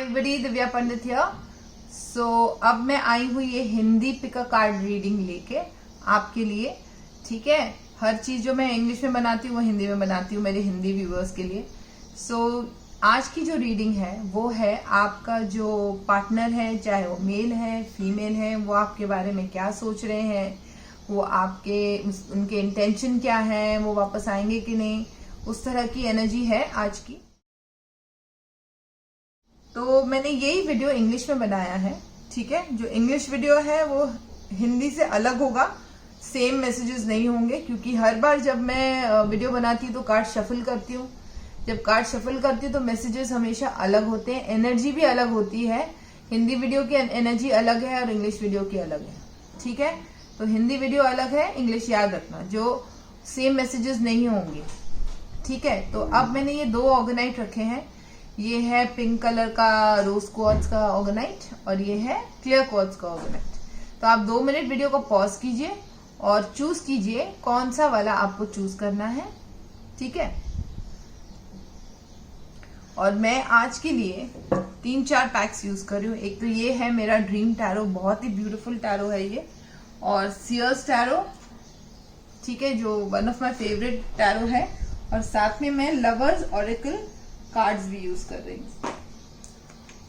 Everybody, Divya Pandit here. So अब मैं आई हूँ ये Hindi pick a card reading लेके आपके लिए। ठीक है, हर चीज जो मैं इंग्लिश में बनाती हूँ वो हिंदी में बनाती हूँ मेरे हिंदी व्यूअर्स के लिए। सो आज की जो रीडिंग है वो है आपका जो पार्टनर है, चाहे वो मेल है फीमेल है, वो आपके बारे में क्या सोच रहे हैं, वो आपके उनके इंटेंशन क्या है, वो वापस आएंगे कि नहीं, उस तरह की एनर्जी है आज की। तो मैंने यही वीडियो इंग्लिश में बनाया है। ठीक है, जो इंग्लिश वीडियो है वो हिंदी से अलग होगा, सेम मैसेजेस नहीं होंगे, क्योंकि हर बार जब मैं वीडियो बनाती हूँ तो कार्ड शफल करती हूँ। जब कार्ड शफल करती हूँ तो मैसेजेस हमेशा अलग होते हैं, एनर्जी भी अलग होती है। हिंदी वीडियो की एनर्जी अलग है और इंग्लिश वीडियो की अलग है। ठीक है, तो हिंदी वीडियो अलग है, इंग्लिश याद रखना, जो सेम मैसेजेस नहीं होंगे। ठीक है, तो अब मैंने ये दो ऑर्गेनाइट रखे हैं। ये है पिंक कलर का रोज क्वार्ट्ज का ऑर्गेनाइट और ये है क्लियर क्वार्ट्ज का ऑर्गेनाइट। तो आप 2 मिनट वीडियो को पॉज कीजिए और चूज कीजिए कौन सा वाला आपको चूज करना है। ठीक है, और मैं आज के लिए 3-4 पैक्स यूज कर रही हूँ। एक तो ये है मेरा ड्रीम टैरो, बहुत ही ब्यूटीफुल टैरो है ये, और सीयर्स टैरो। ठीक है, जो one of my favourite tarot है, और साथ में मैं लवर्स ऑरेकल कार्ड्स भी यूज कर रही हूँ।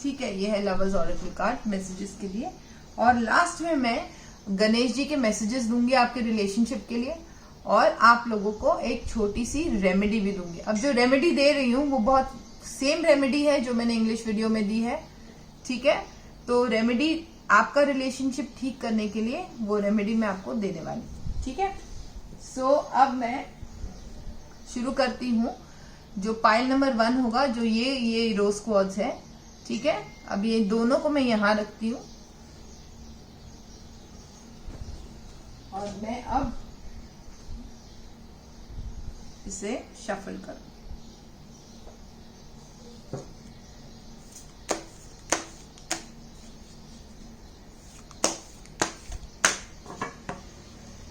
ठीक है, ये है लवर्स ऑरेकल कार्ड मैसेजेस के लिए, और लास्ट में मैं गणेश जी के मैसेजेस दूंगी आपके रिलेशनशिप के लिए, और आप लोगों को एक छोटी सी रेमेडी भी दूंगी। अब जो रेमेडी दे रही हूँ वो बहुत सेम रेमेडी है जो मैंने इंग्लिश वीडियो में दी है। ठीक है, तो रेमेडी आपका रिलेशनशिप ठीक करने के लिए वो रेमेडी मैं आपको देने वाली हूँ। ठीक है, सो अब मैं शुरू करती हूँ। जो पाइल नंबर 1 होगा, जो ये रोज क्वार्ट्ज है। ठीक है, अब ये दोनों को मैं यहां रखती हूँ और मैं अब इसे शफल करूँ।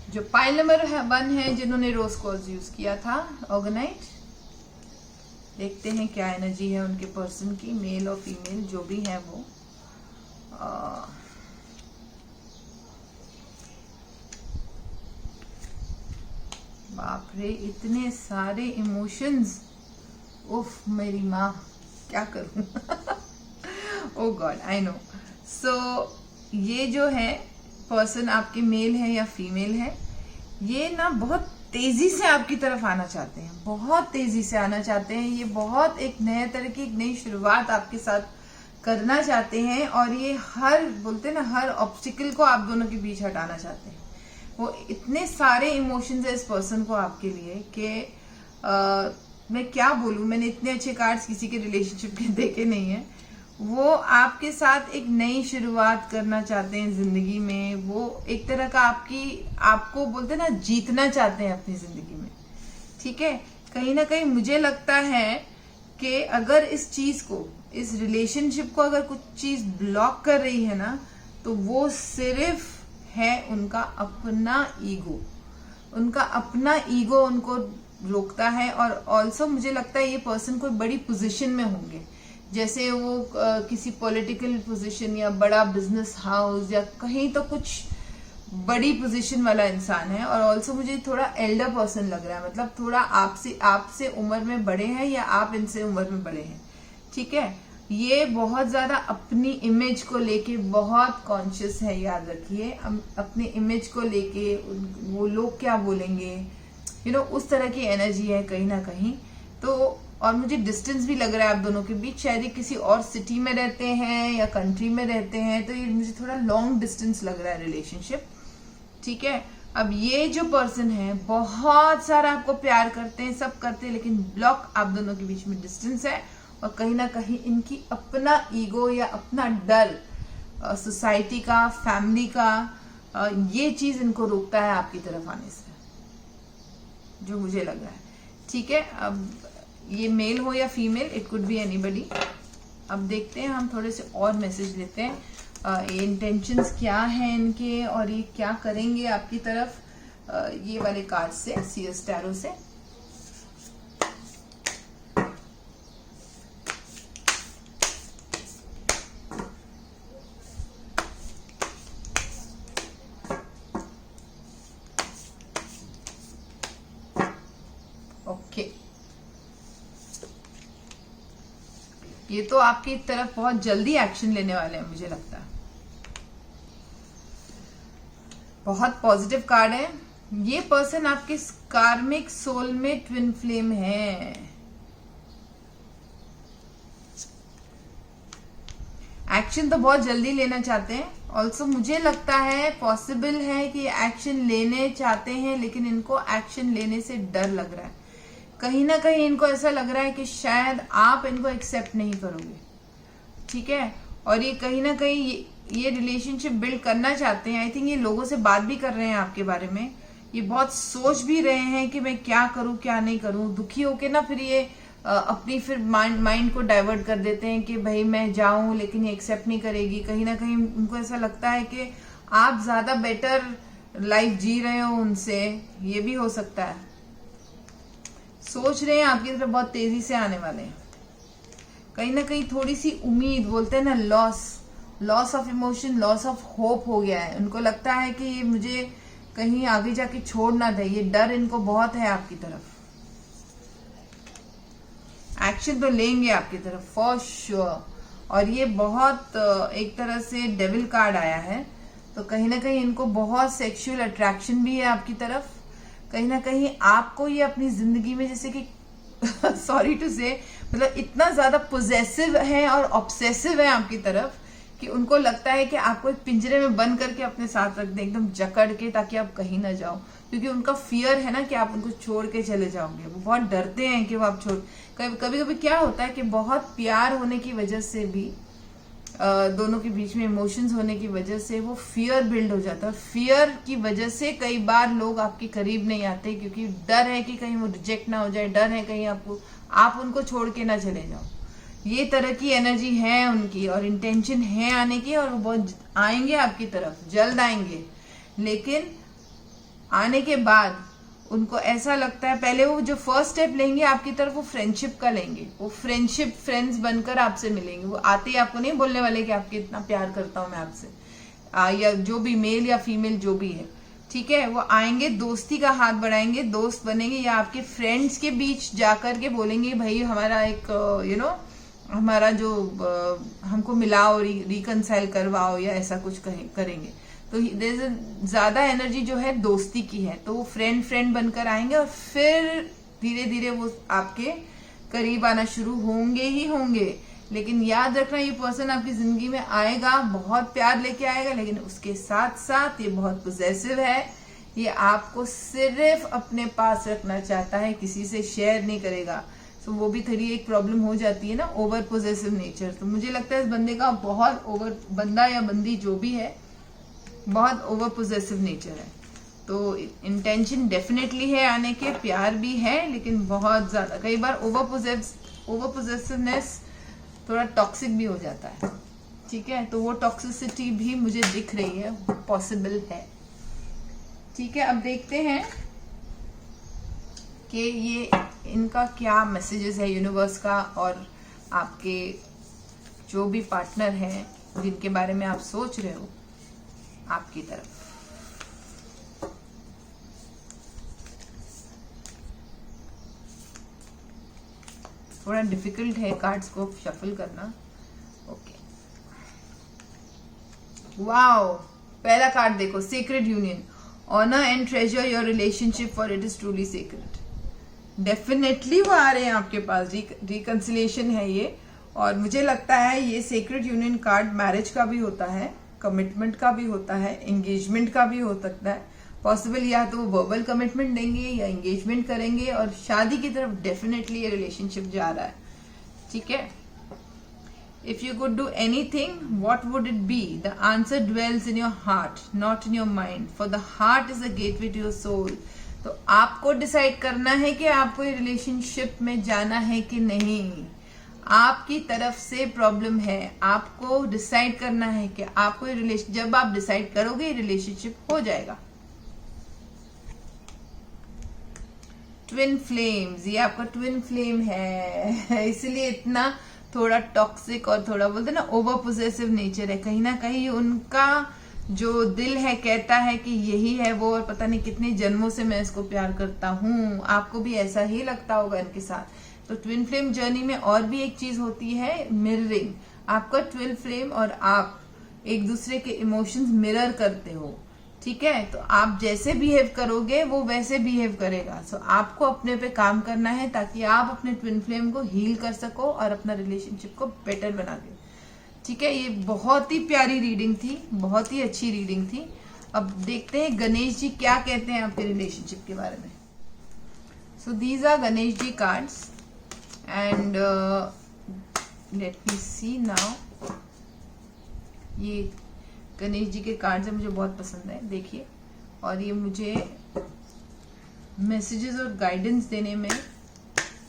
जो पाइल नंबर 1 है, जिन्होंने रोज क्वार्ट्ज यूज किया था ऑर्गेनाइट, देखते हैं क्या एनर्जी है उनके पर्सन की, मेल और फीमेल जो भी है वो। बाप रे, इतने सारे इमोशंस, उफ मेरी माँ, क्या करूं। ओ गॉड, आई नो। सो ये जो है पर्सन आपके मेल है या फीमेल है, ये ना बहुत तेजी से आपकी तरफ आना चाहते हैं, बहुत तेजी से आना चाहते हैं। ये बहुत एक नए तरह की एक नई शुरुआत आपके साथ करना चाहते हैं, और ये हर बोलते हैं ना, हर ऑब्स्टिकल को आप दोनों के बीच हटाना चाहते हैं। वो इतने सारे इमोशंस है इस पर्सन को आपके लिए कि मैं क्या बोलूं, मैंने इतने अच्छे कार्ड्स किसी के रिलेशनशिप के देखे नहीं है। वो आपके साथ एक नई शुरुआत करना चाहते हैं जिंदगी में। वो एक तरह का आपको बोलते हैं ना, जीतना चाहते हैं अपनी जिंदगी में। ठीक है, कहीं ना कहीं मुझे लगता है कि अगर इस चीज को, इस रिलेशनशिप को अगर कुछ चीज ब्लॉक कर रही है ना, तो वो सिर्फ है उनका अपना ईगो। उनका अपना ईगो उनको रोकता है। और ऑल्सो मुझे लगता है ये पर्सन कोई बड़ी पोजीशन में होंगे, जैसे वो किसी पॉलिटिकल पोजीशन या बड़ा बिजनेस हाउस या कहीं तो कुछ बड़ी पोजीशन वाला इंसान है। और ऑल्सो मुझे थोड़ा एल्डर पर्सन लग रहा है, मतलब थोड़ा आपसे उम्र में बड़े हैं या आप इनसे उम्र में बड़े हैं। ठीक है, ये बहुत ज्यादा अपनी इमेज को लेके बहुत कॉन्शियस है, याद रखिए। अपनी इमेज को लेके वो लोग क्या बोलेंगे, उस तरह की एनर्जी है कहीं ना कहीं। तो और मुझे डिस्टेंस भी लग रहा है आप दोनों के बीच, शायद ये किसी और सिटी में रहते हैं या कंट्री में रहते हैं, तो ये मुझे थोड़ा लॉन्ग डिस्टेंस लग रहा है रिलेशनशिप। ठीक है, अब ये जो पर्सन है बहुत सारा आपको प्यार करते हैं, सब करते हैं, लेकिन ब्लॉक आप दोनों के बीच में डिस्टेंस है, और कहीं ना कहीं इनकी अपना ईगो या अपना डर सोसाइटी का, फैमिली का, ये चीज इनको रोकता है आपकी तरफ आने से, जो मुझे लग रहा है। ठीक है, अब ये मेल हो या female, it could be anybody. अब देखते हैं, हम थोड़े से और मैसेज लेते हैं। ये इंटेंशंस क्या हैं इनके, और ये क्या करेंगे आपकी तरफ, ये वाले कार्ड से, सीएस टैरो से। ओके, ये तो आपकी तरफ बहुत जल्दी एक्शन लेने वाले हैं मुझे लगता है। बहुत पॉजिटिव कार्ड है। ये पर्सन आपके कार्मिक सोल में ट्विन फ्लेम है। एक्शन तो बहुत जल्दी लेना चाहते हैं। ऑल्सो मुझे लगता है पॉसिबल है कि एक्शन लेने चाहते हैं, लेकिन इनको एक्शन लेने से डर लग रहा है। कहीं ना कहीं इनको ऐसा लग रहा है कि शायद आप इनको एक्सेप्ट नहीं करोगे, ठीक है। और ये कहीं ना कहीं ये रिलेशनशिप बिल्ड करना चाहते हैं। आई थिंक ये लोगों से बात भी कर रहे हैं आपके बारे में। ये बहुत सोच भी रहे हैं कि मैं क्या करूं क्या नहीं करूं। दुखी होके ना फिर ये अपनी फिर माइंड को डाइवर्ट कर देते हैं कि भाई मैं जाऊं, लेकिन ये एक्सेप्ट नहीं करेगी। कहीं ना कहीं उनको ऐसा लगता है कि आप ज्यादा बेटर लाइफ जी रहे हो उनसे, ये भी हो सकता है। सोच रहे हैं आपकी तरफ बहुत तेजी से आने वाले हैं। कहीं ना कहीं थोड़ी सी उम्मीद, बोलते हैं ना loss of emotion, loss of hope हो गया है। उनको लगता है कि ये मुझे कहीं आगे जाके छोड़ ना दे। ये डर इनको बहुत है आपकी तरफ। एक्शन तो लेंगे आपकी तरफ फॉर श्योर। और ये बहुत एक तरह से डेविल कार्ड आया है, तो कहीं ना कहीं इनको बहुत सेक्सुअल अट्रैक्शन भी है आपकी तरफ। कहीं ना कहीं आपको ये अपनी जिंदगी में जैसे कि सॉरी टू से, मतलब इतना ज्यादा पोजेसिव है और ऑब्सेसिव है आपकी तरफ कि उनको लगता है कि आपको एक पिंजरे में बंद करके अपने साथ रख दें, एकदम जकड़ के, ताकि आप कहीं ना जाओ। क्योंकि उनका फियर है ना कि आप उनको छोड़ के चले जाओगे। वो बहुत डरते हैं कि वो आप छोड़। कभी कभी क्या होता है कि बहुत प्यार होने की वजह से भी, दोनों के बीच में इमोशंस होने की वजह से वो फियर बिल्ड हो जाता है। और फियर की वजह से कई बार लोग आपके करीब नहीं आते, क्योंकि डर है कि कहीं वो रिजेक्ट ना हो जाए, डर है कहीं आप उनको छोड़ के ना चले जाओ। ये तरह की एनर्जी है उनकी और इंटेंशन है आने की, और वो बहुत आएंगे आपकी तरफ, जल्द आएंगे। लेकिन आने के बाद उनको ऐसा लगता है, पहले वो जो फर्स्ट स्टेप लेंगे आपकी तरफ, वो फ्रेंडशिप का लेंगे। वो फ्रेंड्स बनकर आपसे मिलेंगे। वो आते ही आपको नहीं बोलने वाले कि आपके इतना प्यार करता हूं मैं आपसे, या जो भी मेल या फीमेल जो भी है, ठीक है। वो आएंगे, दोस्ती का हाथ बढ़ाएंगे, दोस्त बनेंगे, या आपके फ्रेंड्स के बीच जाकर के बोलेंगे भाई हमारा एक हमारा जो हमको मिलाओ, रिकनसाइल करवाओ, या ऐसा कुछ करेंगे। तो ज्यादा एनर्जी जो है दोस्ती की है। तो वो फ्रेंड बनकर आएंगे और फिर धीरे धीरे वो आपके करीब आना शुरू होंगे ही होंगे। लेकिन याद रखना, ये पर्सन आपकी जिंदगी में आएगा, बहुत प्यार लेके आएगा, लेकिन उसके साथ साथ ये बहुत पोजेसिव है। ये आपको सिर्फ अपने पास रखना चाहता है, किसी से शेयर नहीं करेगा। तो वो भी थोड़ी एक प्रॉब्लम हो जाती है ना, ओवर पोजेसिव नेचर। तो मुझे लगता है इस बंदे का बहुत बंदा या बंदी जो भी है, बहुत ओवर पोजेसिव नेचर है। तो इंटेंशन डेफिनेटली है आने के, प्यार भी है, लेकिन बहुत ज्यादा कई बार ओवर पोजेसिवनेस थोड़ा टॉक्सिक भी हो जाता है, ठीक है। तो वो टॉक्सिसिटी भी मुझे दिख रही है, पॉसिबल है, ठीक है। अब देखते हैं कि ये इनका क्या मैसेजेस है यूनिवर्स का, और आपके जो भी पार्टनर है जिनके बारे में आप सोच रहे हो आपकी तरफ। थोड़ा डिफिकल्ट है कार्ड्स को शफल करना। ओके, वाओ, पहला कार्ड देखो, sacred union. Honour and treasure your relationship for it is truly sacred. Definitely वो आ रहे हैं आपके पास, रिकंसिलिएशन है ये। और मुझे लगता है ये सेक्रेड यूनियन कार्ड मैरिज का भी होता है, कमिटमेंट का भी होता है, एंगेजमेंट का भी हो सकता है। पॉसिबल या तो वो वर्बल कमिटमेंट देंगे या एंगेजमेंट करेंगे, और शादी की तरफ डेफिनेटली ये रिलेशनशिप जा रहा है, ठीक है। If you could do anything, what would it be? The answer dwells in your heart, not in your mind, for the heart is a gateway to your soul. तो आपको डिसाइड करना है कि आपको ये रिलेशनशिप में जाना है कि नहीं। आपकी तरफ से प्रॉब्लम है, आपको डिसाइड करना है कि आपको ये जब आप डिसाइड करोगे रिलेशनशिप हो जाएगा। ट्विन फ्लेम्स, ये आपका ट्विन फ्लेम है, इसलिए इतना थोड़ा टॉक्सिक और थोड़ा बोलते ना ओवर पोजेसिव नेचर है। कहीं ना कहीं उनका जो दिल है कहता है कि यही है वो, और पता नहीं कितने जन्मों से मैं इसको प्यार करता हूँ। आपको भी ऐसा ही लगता होगा इनके साथ। तो ट्विन फ्लेम जर्नी में और भी एक चीज होती है, मिररिंग। आपका ट्विन फ्लेम और आप एक दूसरे के इमोशंस मिरर करते हो, ठीक है। तो आप जैसे बिहेव करोगे वो वैसे बिहेव करेगा। सो आपको अपने पे काम करना है ताकि आप अपने ट्विन फ्लेम को हील कर सको और अपना रिलेशनशिप को बेटर बना दे, ठीक है। ये बहुत ही प्यारी रीडिंग थी, बहुत ही अच्छी रीडिंग थी। अब देखते हैं गणेश जी क्या कहते हैं आपके रिलेशनशिप के बारे में। So these are Ganesh ji cards and let me see now. ये गणेश जी के कार्ड्स मुझे बहुत पसंद है, देखिए, और ये मुझे मैसेजेस और गाइडेंस देने में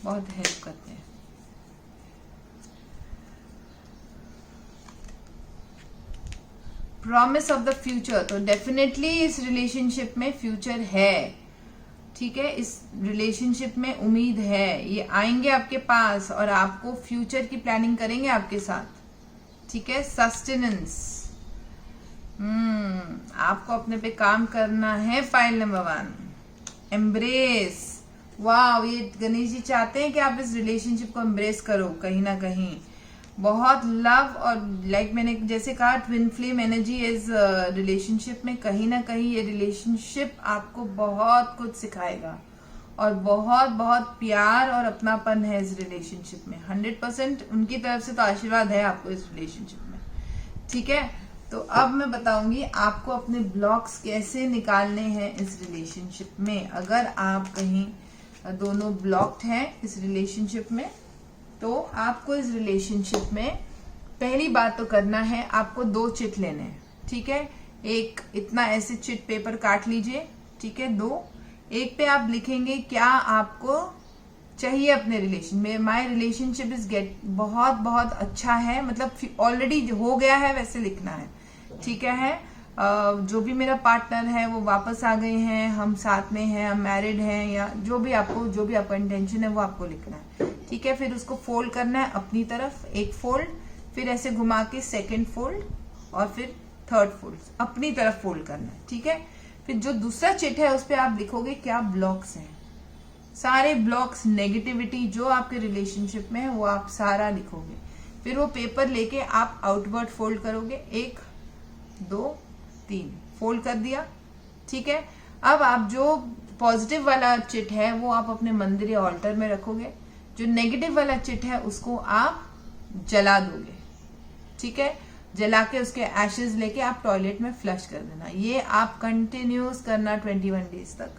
बहुत हेल्प करते हैं। प्रॉमिस ऑफ द फ्यूचर, तो डेफिनेटली इस रिलेशनशिप में फ्यूचर है, ठीक है। इस रिलेशनशिप में उम्मीद है, ये आएंगे आपके पास और आपको फ्यूचर की प्लानिंग करेंगे आपके साथ, ठीक है। सस्टेनेंस, आपको अपने पे काम करना है। File number 1, embrace. वाह, ये गणेश जी चाहते हैं कि आप इस रिलेशनशिप को एम्ब्रेस करो कहीं ना कहीं। बहुत लव और लाइक मैंने जैसे कहा, twin flame energy is relationship में कहीं ना कहीं ये रिलेशनशिप आपको बहुत कुछ सिखाएगा और बहुत बहुत प्यार और अपनापन है इस रिलेशनशिप में। 100% उनकी तरफ से तो आशीर्वाद है आपको इस रिलेशनशिप में, ठीक है। तो अब मैं बताऊंगी आपको अपने ब्लॉक्स कैसे निकालने हैं इस रिलेशनशिप में। अगर आप कहीं दोनों ब्लॉक्ड हैं इस रिलेशनशिप में, तो आपको इस रिलेशनशिप में पहली बात तो करना है, आपको 2 चिट लेने हैं, ठीक है। एक इतना ऐसे चिट पेपर काट लीजिए, ठीक है। 2, एक पे आप लिखेंगे क्या आपको चाहिए अपने रिलेशन में। माई रिलेशनशिप इज गेट, बहुत बहुत अच्छा है, मतलब ऑलरेडी हो गया है वैसे लिखना है, ठीक है। जो भी मेरा पार्टनर है वो वापस आ गए हैं, हम साथ में हैं, हम मैरिड हैं, या जो भी आपका इंटेंशन है वो आपको लिखना है, ठीक है। फिर उसको फोल्ड करना है अपनी तरफ, एक फोल्ड, फिर ऐसे घुमा के सेकेंड फोल्ड, और फिर थर्ड फोल्ड अपनी तरफ फोल्ड करना है, ठीक है। फिर जो दूसरा चिट है उस पर आप लिखोगे क्या ब्लॉक्स हैं, सारे ब्लॉक्स, नेगेटिविटी जो आपके रिलेशनशिप में है वो आप सारा लिखोगे। फिर वो पेपर लेके आप आउटवर्ड फोल्ड करोगे, 1 2 3 फोल्ड कर दिया, ठीक है। अब आप जो पॉजिटिव वाला चिट है वो आप अपने मंदिर या ऑल्टर में रखोगे, जो नेगेटिव वाला चिट है उसको आप जला दोगे, ठीक है। जला के उसके एशेज लेके आप टॉयलेट में फ्लश कर देना। ये आप कंटिन्यूस करना 21 डेज तक,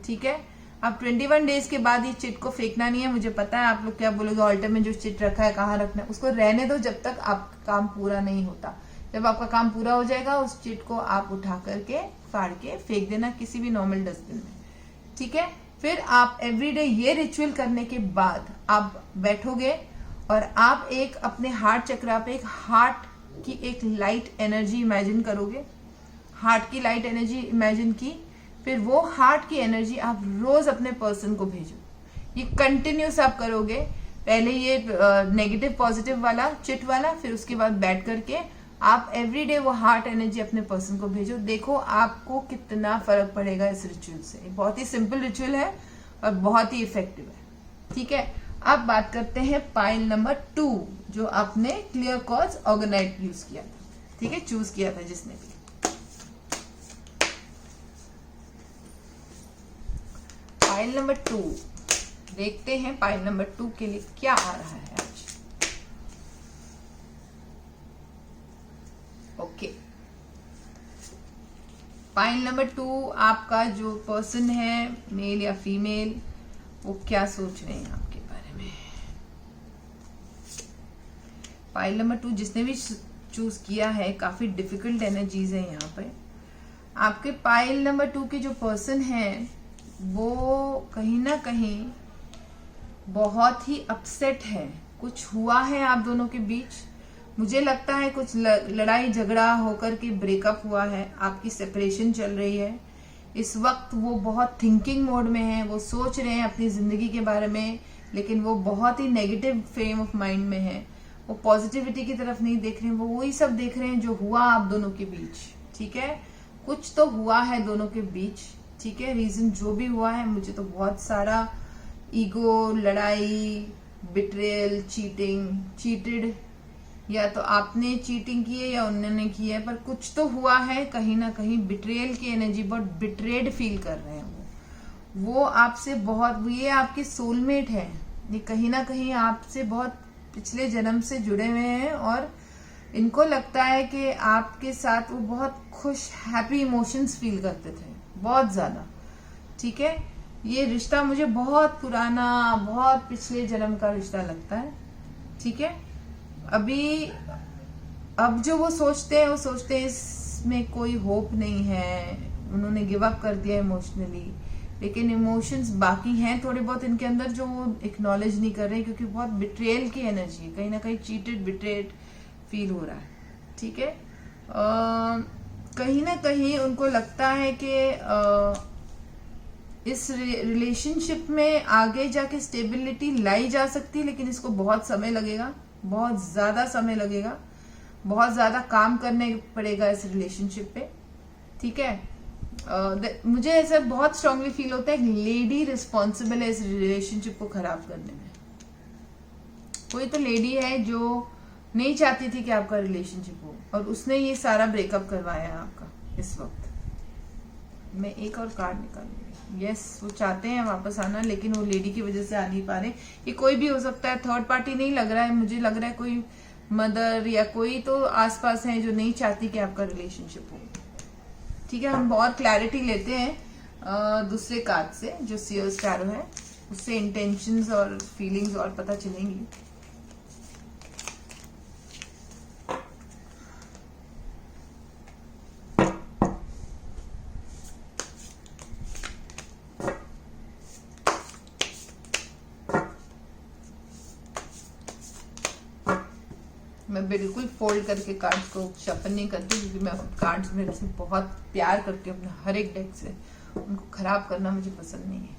ठीक है। अब 21 डेज के बाद ये चिट को फेंकना नहीं है। मुझे पता है आप लोग क्या बोलोगे, ऑल्टर में जो चिट रखा है कहाँ रखना है, उसको रहने दो जब तक आपका काम पूरा नहीं होता। जब आपका काम पूरा हो जाएगा उस चिट को आप उठा करके फाड़ के फेंक देना किसी भी नॉर्मल डस्टबिन में, ठीक है। फिर आप एवरीडे ये रिचुअल करने के बाद आप बैठोगे और आप एक अपने हार्ट चक्रा पे एक हार्ट की एक लाइट एनर्जी इमेजिन करोगे, हार्ट की लाइट एनर्जी इमेजिन की। फिर वो हार्ट की एनर्जी आप रोज अपने पर्सन को भेजो। ये कंटिन्यूस आप करोगे, पहले ये नेगेटिव पॉजिटिव वाला चिट वाला, फिर उसके बाद बैठ करके आप एवरीडे वो हार्ट एनर्जी अपने पर्सन को भेजो। देखो आपको कितना फर्क पड़ेगा इस रिचुअल से। बहुत ही सिंपल रिचुअल है और बहुत ही इफेक्टिव है, ठीक है। अब बात करते हैं पाइल नंबर 2, जो आपने क्लियर कॉज ऑर्गेनाइट यूज किया था, ठीक है, चूज किया था जिसने भी। पाइल नंबर 2 देखते हैं पाइल नंबर 2 के लिए क्या आ रहा है आज। ओके, पाइल नंबर 2, आपका जो पर्सन है मेल या फीमेल, वो क्या सोच रहे हैं आपके बारे में। पाइल नंबर 2 जिसने भी चूज किया है, काफी डिफिकल्ट एनर्जीज है यहाँ पे। आपके पाइल नंबर 2 के जो पर्सन है वो कहीं ना कहीं बहुत ही अपसेट है। कुछ हुआ है आप दोनों के बीच, मुझे लगता है कुछ लड़ाई झगड़ा होकर के ब्रेकअप हुआ है, आपकी सेपरेशन चल रही है। इस वक्त वो बहुत थिंकिंग मोड में है, वो सोच रहे हैं अपनी जिंदगी के बारे में, लेकिन वो बहुत ही नेगेटिव फ्रेम ऑफ माइंड में है। वो पॉजिटिविटी की तरफ नहीं देख रहे हैं, वो वही सब देख रहे हैं जो हुआ आप दोनों के बीच, ठीक है, कुछ तो हुआ है दोनों के बीच, ठीक है। रीजन जो भी हुआ है, मुझे तो बहुत सारा ईगो, लड़ाई, बिट्रेयल, चीटेड, या तो आपने चीटिंग की है या उन्होंने की है, पर कुछ तो हुआ है। कहीं ना कहीं बिट्रेयल की एनर्जी, बहुत बिट्रेड फील कर रहे हैं वो आपसे बहुत, ये आपके सोलमेट है, ये कहीं ना कहीं आपसे बहुत पिछले जन्म से जुड़े हुए हैं और इनको लगता है कि आपके साथ वो बहुत खुश, हैप्पी इमोशंस फील करते थे, बहुत ज्यादा, ठीक है। ये रिश्ता मुझे बहुत पुराना, बहुत पिछले जन्म का रिश्ता लगता है, ठीक है। अब जो वो सोचते हैं इसमें कोई होप नहीं है, उन्होंने गिव अप कर दिया इमोशनली, लेकिन इमोशंस बाकी हैं थोड़े बहुत इनके अंदर जो वो एक्नॉलेज नहीं कर रहे, क्योंकि बहुत बिट्रेयल की एनर्जी है, कहीं ना कहीं चीटेड, बिट्रेड फील हो रहा है, ठीक है। कहीं ना कहीं उनको लगता है कि इस रिलेशनशिप में आगे जाके स्टेबिलिटी लाई जा सकती है, लेकिन इसको बहुत समय लगेगा, बहुत ज्यादा समय लगेगा, बहुत ज्यादा काम करने पड़ेगा इस रिलेशनशिप पे, ठीक है। मुझे ऐसा बहुत स्ट्रांगली फील होता है, लेडी रिस्पॉन्सिबल है इस रिलेशनशिप को खराब करने में। कोई तो लेडी है जो नहीं चाहती थी कि आपका रिलेशनशिप हो, और उसने ये सारा ब्रेकअप करवाया है आपका इस वक्त। मैं एक और कार्ड निकालूंगी। यस, वो चाहते हैं वापस आना, लेकिन वो लेडी की वजह से आ नहीं पा रहे। ये कोई भी हो सकता है, थर्ड पार्टी नहीं लग रहा है, मुझे लग रहा है कोई मदर या कोई तो आसपास है जो नहीं चाहती कि आपका रिलेशनशिप हो, ठीक है। हम और क्लैरिटी लेते हैं दूसरे कार्ड से, जो सीयर्स टैरो है, उससे इंटेंशंस और फीलिंग्स और पता चलेंगी। मैं बिल्कुल फोल्ड करके कार्ड्स को शफल नहीं करती, क्योंकि मैं कार्ड्स में से बहुत प्यार करती हूँ अपने हर एक डेक से, उनको खराब करना मुझे पसंद नहीं है।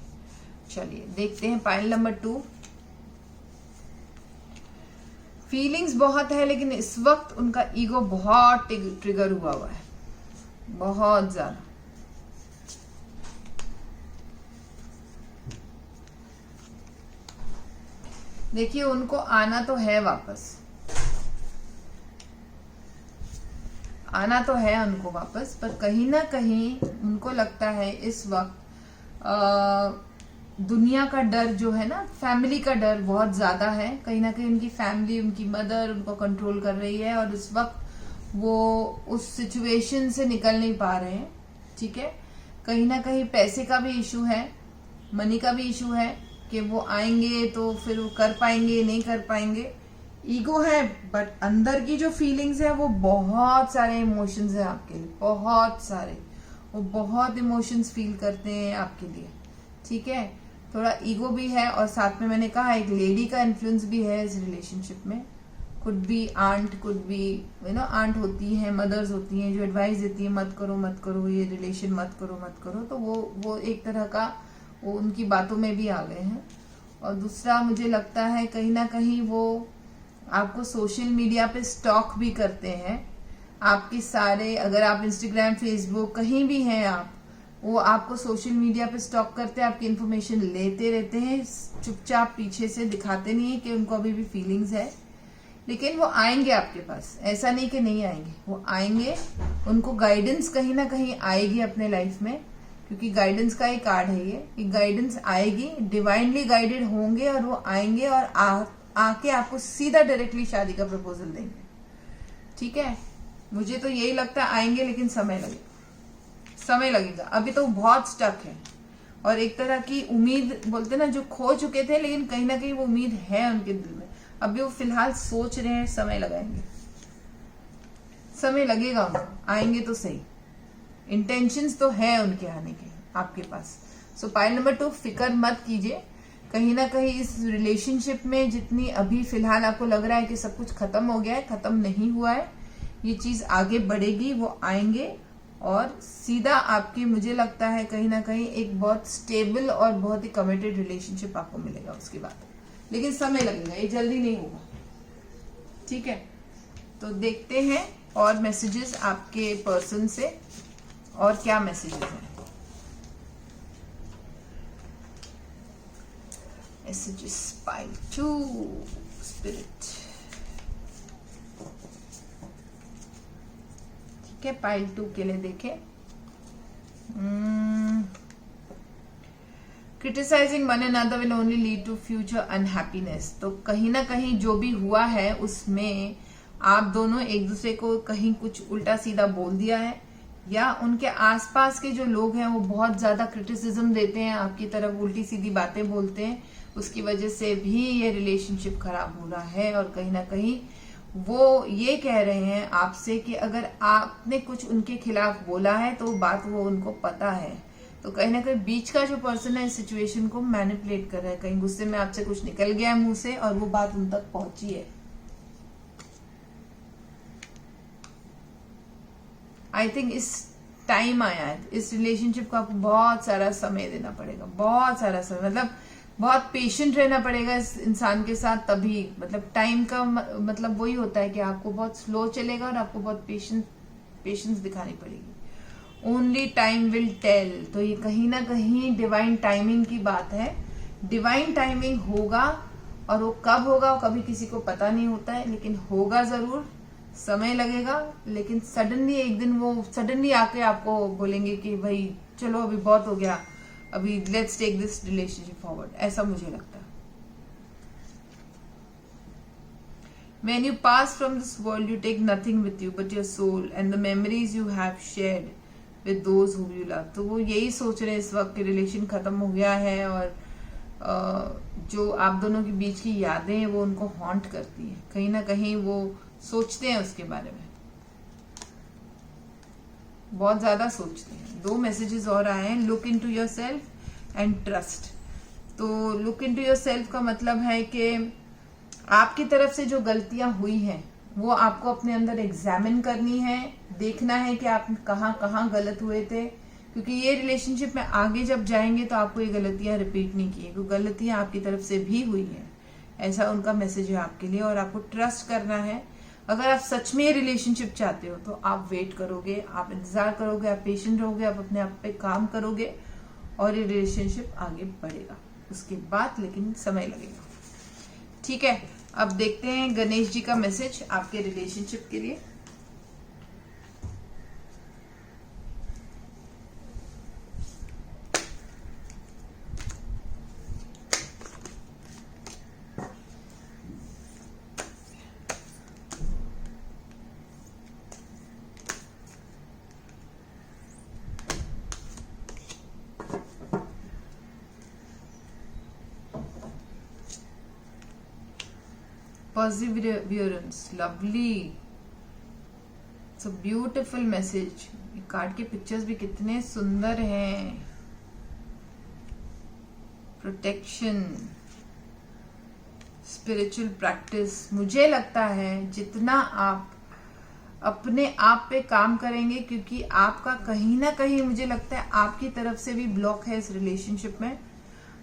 चलिए देखते हैं पाइल नंबर 2। फीलिंग्स बहुत है, लेकिन इस वक्त उनका ईगो बहुत ट्रिगर हुआ है, बहुत ज्यादा। देखिए, उनको आना तो है वापस, आना तो है उनको वापस, पर कहीं ना कहीं उनको लगता है इस वक्त दुनिया का डर जो है ना, फैमिली का डर बहुत ज्यादा है। कहीं ना कहीं उनकी फैमिली, उनकी मदर उनको कंट्रोल कर रही है, और इस वक्त वो उस सिचुएशन से निकल नहीं पा रहे हैं, ठीक है। कहीं ना कहीं पैसे का भी इशू है, मनी का भी इशू है, कि वो आएंगे तो फिर वो कर पाएंगे, नहीं कर पाएंगे। ईगो है, बट अंदर की जो फीलिंग्स है वो बहुत सारे इमोशंस है आपके लिए, बहुत सारे, वो बहुत इमोशंस फील करते हैं आपके लिए, ठीक है। थोड़ा ईगो भी है, और साथ में मैंने कहा एक लेडी का इन्फ्लुएंस भी है इस रिलेशनशिप में। Could be aunt, could be aunt होती है, मदर्स होती हैं जो एडवाइस देती है मत करो मत करो, ये रिलेशन मत करो मत करो, तो वो एक तरह का वो उनकी बातों में भी आ गए हैं। और दूसरा मुझे लगता है कहीं ना कहीं वो आपको सोशल मीडिया पे स्टॉक भी करते हैं, आपके सारे, अगर आप इंस्टाग्राम, फेसबुक कहीं भी हैं आप, वो आपको सोशल मीडिया पे स्टॉक करते हैं, आपकी इन्फॉर्मेशन लेते रहते हैं, चुपचाप पीछे से दिखाते नहीं है कि उनको अभी भी फीलिंग्स है, लेकिन वो आएंगे आपके पास, ऐसा नहीं कि नहीं आएंगे, वो आएंगे। उनको गाइडेंस कहीं ना कहीं आएगी अपने लाइफ में, क्योंकि गाइडेंस का एक कार्ड है ये, कि गाइडेंस आएगी, डिवाइनली गाइडेड होंगे, और वो आएंगे और आके आपको सीधा डायरेक्टली शादी का प्रपोजल देंगे, ठीक है। मुझे तो यही लगता है आएंगे, लेकिन समय लगेगा, अभी तो बहुत स्टक है। और एक तरह की उम्मीद बोलते ना, जो खो चुके थे, लेकिन कहीं ना कहीं वो उम्मीद है उनके दिल में, अभी वो फिलहाल सोच रहे हैं, समय लगाएंगे, समय लगेगा उनको, आएंगे तो सही, इंटेंशंस तो है उनके आने के आपके पास। सो पाइल नंबर 2, फिक्र मत कीजिए, कहीं ना कहीं इस रिलेशनशिप में जितनी अभी फिलहाल आपको लग रहा है कि सब कुछ खत्म हो गया है, खत्म नहीं हुआ है, ये चीज आगे बढ़ेगी, वो आएंगे और सीधा आपकी, मुझे लगता है कहीं ना कहीं एक बहुत स्टेबल और बहुत ही कमिटेड रिलेशनशिप आपको मिलेगा उसके बाद, लेकिन समय लगेगा, ये जल्दी नहीं होगा, ठीक है। तो देखते हैं और मैसेजेस आपके पर्सन से, और क्या मैसेजेस हैं? Messages pile 2 spirit. ठीक है, पाइल 2 के लिए देखें। Criticising one another will only lead to future unhappiness. तो कहीं ना कहीं जो भी हुआ है उसमें आप दोनों एक दूसरे को कहीं कुछ उल्टा सीधा बोल दिया है, या उनके आसपास के जो लोग हैं वो बहुत ज्यादा क्रिटिसिज्म देते हैं आपकी तरफ, उल्टी सीधी बातें बोलते हैं, उसकी वजह से भी ये रिलेशनशिप खराब हो रहा है। और कहीं ना कहीं वो ये कह रहे हैं आपसे कि अगर आपने कुछ उनके खिलाफ बोला है तो बात वो उनको पता है। तो कहीं ना कहीं बीच का जो पर्सन है इस सिचुएशन को मैनिपुलेट कर रहा है, कहीं गुस्से में आपसे कुछ निकल गया है मुंह से और वो बात उन तक पहुंची है। आई थिंक इस टाइम आया है, इस रिलेशनशिप को आपको बहुत सारा समय देना पड़ेगा, बहुत सारा समय, मतलब बहुत पेशेंट रहना पड़ेगा इस इंसान के साथ, तभी मतलब टाइम का मतलब वही होता है कि आपको बहुत स्लो चलेगा और आपको बहुत पेशेंस दिखानी पड़ेगी। Only time will tell. तो ये कहीं ना कहीं डिवाइन टाइमिंग की बात है। डिवाइन टाइमिंग होगा, और वो कब होगा वो कभी किसी को पता नहीं होता है, लेकिन होगा जरूर, समय लगेगा, लेकिन सडनली एक दिन वो सडनली आके आपको बोलेंगे कि भाई चलो अभी बहुत हो गया, अभी let's take this relationship forward, ऐसा मुझे लगता है। When you pass from this world, you take nothing with you but your soul and the memories you have shared with those who you love. तो वो यही सोच रहे हैं इस वक्त कि रिलेशन खत्म हो गया है, और जो आप दोनों के बीच की यादें हैं वो उनको हॉन्ट करती हैं, कहीं ना कहीं वो सोचते हैं उसके बारे में, बहुत ज्यादा सोचते हैं। 2 मैसेजेस और आए हैं, look into yourself and trust. तो लुक इनटू योरसेल्फ का मतलब है कि आपकी तरफ से जो गलतियां हुई हैं वो आपको अपने अंदर एग्जामिन करनी है, देखना है कि आप कहाँ कहाँ गलत हुए थे, क्योंकि ये रिलेशनशिप में आगे जब जाएंगे तो आपको ये गलतियां रिपीट नहीं की, क्योंकि गलतियां आपकी तरफ से भी हुई हैं, ऐसा उनका मैसेज है आपके लिए। और आपको ट्रस्ट करना है। अगर आप सच में ये रिलेशनशिप चाहते हो तो आप वेट करोगे, आप इंतजार करोगे, आप पेशेंट रहोगे, आप अपने आप पे काम करोगे और ये रिलेशनशिप आगे बढ़ेगा। उसके बाद लेकिन समय लगेगा। ठीक है, अब देखते हैं गणेश जी का मैसेज आपके रिलेशनशिप के लिए। Perseverance, lovely, it's a beautiful message। Card के पिक्चर्स भी कितने सुंदर हैं। Protection, spiritual practice. मुझे लगता है जितना आप अपने आप पे काम करेंगे, क्योंकि आपका कहीं ना कहीं मुझे लगता है आपकी तरफ से भी ब्लॉक है इस रिलेशनशिप में,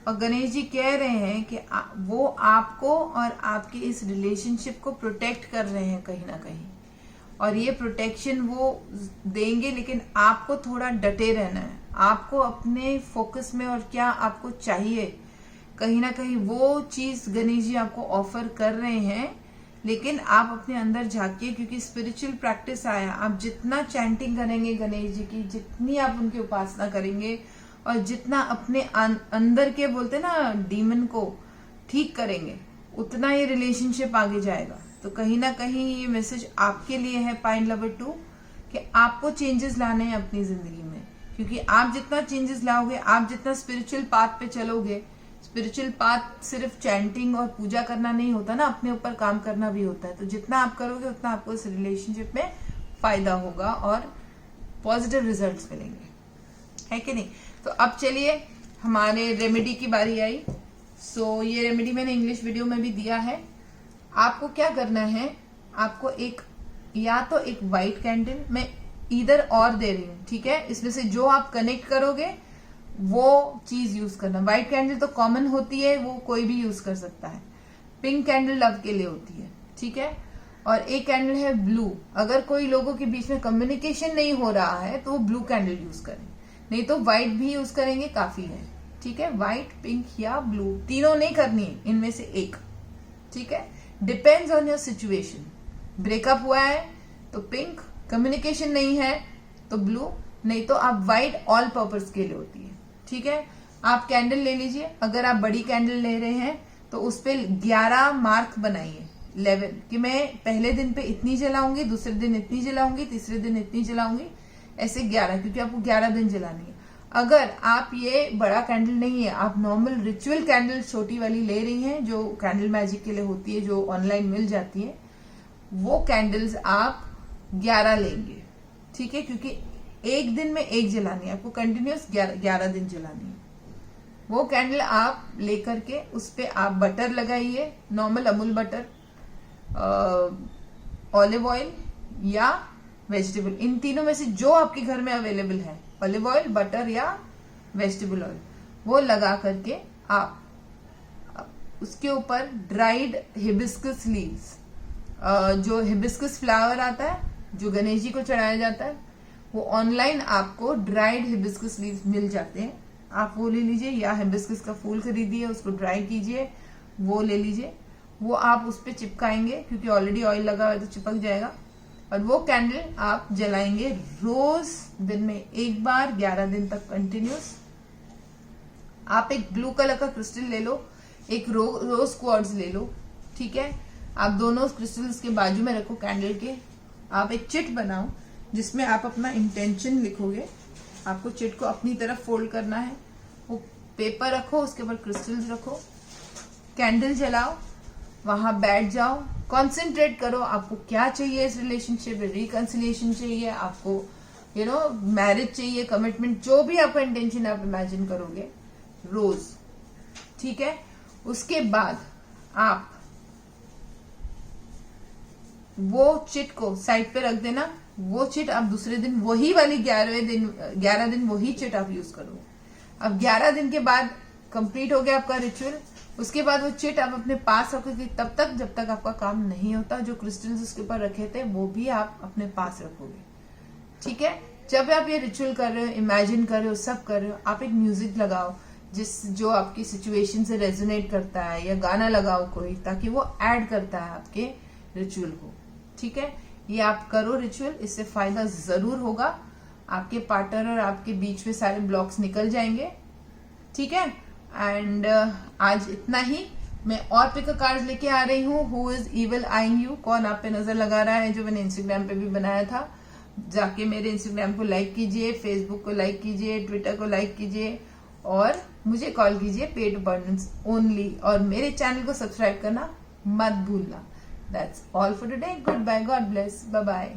और गणेश जी कह रहे हैं कि वो आपको और आपके इस रिलेशनशिप को प्रोटेक्ट कर रहे हैं कहीं ना कहीं, और ये प्रोटेक्शन वो देंगे, लेकिन आपको थोड़ा डटे रहना है, आपको अपने फोकस में और क्या आपको चाहिए, कहीं ना कहीं वो चीज गणेश जी आपको ऑफर कर रहे हैं, लेकिन आप अपने अंदर झांकिए, क्योंकि स्पिरिचुअल प्रैक्टिस आया। आप जितना चैंटिंग करेंगे गणेश जी की, जितनी आप उनकी उपासना करेंगे और जितना अपने अंदर के बोलते ना डीमन को ठीक करेंगे, उतना ये रिलेशनशिप आगे जाएगा। तो कहीं ना कहीं ये मैसेज आपके लिए है पाइन लवर 2, कि आपको चेंजेस लाने हैं अपनी जिंदगी में, क्योंकि आप जितना चेंजेस लाओगे, आप जितना स्पिरिचुअल पाथ पे चलोगे, स्पिरिचुअल पाथ सिर्फ चैंटिंग और पूजा करना नहीं होता ना, अपने ऊपर काम करना भी होता है। तो जितना आप करोगे उतना आपको इस रिलेशनशिप में फायदा होगा और पॉजिटिव रिजल्ट्स मिलेंगे, है कि नहीं। तो अब चलिए हमारे रेमेडी की बारी आई। सो ये रेमेडी मैंने इंग्लिश वीडियो में भी दिया है। आपको क्या करना है, आपको एक या तो एक व्हाइट कैंडल, मैं इधर और दे रही हूँ, ठीक है, इसमें से जो आप कनेक्ट करोगे वो चीज यूज करना। व्हाइट कैंडल तो कॉमन होती है, वो कोई भी यूज कर सकता है। पिंक कैंडल लव के लिए होती है, ठीक है। और एक कैंडल है ब्लू। अगर कोई लोगों के बीच में कम्युनिकेशन नहीं हो रहा है तो वो ब्लू कैंडल यूज करें, नहीं तो व्हाइट भी यूज करेंगे, काफी है। ठीक है, व्हाइट, पिंक या ब्लू, तीनों नहीं करनी है, इनमें से एक। ठीक है, depends on your situation. Breakup हुआ है तो पिंक, कम्युनिकेशन नहीं है तो ब्लू, नहीं तो आप व्हाइट ऑल पर्पस के लिए होती है। ठीक है, आप कैंडल ले लीजिए। अगर आप बड़ी कैंडल ले रहे हैं तो उस पर 11 मार्क बनाइए, लेवल, कि मैं पहले दिन पे इतनी जलाऊंगी, दूसरे दिन इतनी जलाऊंगी, तीसरे दिन इतनी जलाऊंगी, ऐसे 11, क्योंकि आपको 11 दिन जलानी है। अगर आप ये बड़ा कैंडल नहीं है, आप नॉर्मल रिचुअल कैंडल छोटी वाली ले रही हैं जो कैंडल मैजिक के लिए होती है, जो ऑनलाइन मिल जाती है, वो कैंडल्स आप 11 लेंगे। ठीक है, क्योंकि एक दिन में एक जलानी है आपको, कंटिन्यूस 11 दिन जलानी है। वो कैंडल आप लेकर के उस पे आप बटर लगाइए, normal Amul butter, olive oil या वेजिटेबल, इन तीनों में से जो आपके घर में अवेलेबल है, ऑलिव ऑयल, बटर या वेजिटेबल ऑयल, वो लगा करके आप उसके ऊपर ड्राइड हिबिस्कस लीव्स, जो हिबिस्कस फ्लावर आता है जो गणेश जी को चढ़ाया जाता है, वो ऑनलाइन आपको ड्राइड हिबिस्कस लीव्स मिल जाते हैं, आप वो ले लीजिए, या हिबिस्कस का फूल खरीदिए, उसको ड्राई कीजिए, वो ले लीजिए, वो आप उस पर चिपकाएंगे, क्योंकि ऑलरेडी ऑयल लगा हुआ है तो चिपक जाएगा। और वो कैंडल आप जलाएंगे रोज, दिन में एक बार, 11 दिन तक कंटिन्यूस। आप एक ब्लू कलर का क्रिस्टल ले लो, एक रोज क्वार्ट्ज ले लो। ठीक है, आप दोनों क्रिस्टल्स के बाजू में रखो कैंडल के। आप एक चिट बनाओ जिसमें आप अपना इंटेंशन लिखोगे। आपको चिट को अपनी तरफ फोल्ड करना है, वो पेपर रखो, उसके ऊपर क्रिस्टल्स रखो, कैंडल जलाओ, वहां बैठ जाओ, कंसंट्रेट करो आपको क्या चाहिए इस रिलेशनशिप में। रिकंसिलिएशन चाहिए आपको, मैरिज चाहिए, कमिटमेंट, जो भी आपका इंटेंशन आप इमेजिन करोगे रोज। ठीक है, उसके बाद आप वो चिट को साइड पे रख देना। वो चिट आप दूसरे दिन वही वाली 11 दिन वही चिट आप यूज करो। अब 11 दिन के बाद कंप्लीट हो गया आपका रिचुअल। उसके बाद वो चिट आप अपने पास रखोगे तब तक जब तक आपका काम नहीं होता। जो क्रिस्टल्स उसके ऊपर रखे थे वो भी आप अपने पास रखोगे। ठीक है, जब आप ये रिचुअल कर रहे हो, इमेजिन कर रहे हो, सब कर रहे हो, आप एक म्यूजिक लगाओ जो आपकी सिचुएशन से रेजोनेट करता है, या गाना लगाओ कोई, ताकि वो ऐड करता है आपके रिचुअल को। ठीक है, ये आप करो रिचुअल, इससे फायदा जरूर होगा। आपके पार्टनर और आपके बीच में सारे ब्लॉक्स निकल जाएंगे। ठीक है, एंड आज इतना ही। मैं और पिक कार्ड्स लेके आ रही हूँ। Who is evil eyeing you, कौन आप पे नजर लगा रहा है, जो मैंने इंस्टाग्राम पे भी बनाया था। जाके मेरे इंस्टाग्राम को लाइक कीजिए, फेसबुक को लाइक कीजिए, ट्विटर को लाइक कीजिए और मुझे कॉल कीजिए पेड अबंडेंस ओनली। और मेरे चैनल को सब्सक्राइब करना मत भूलना। That's all for today. Goodbye. God bless. Bye bye.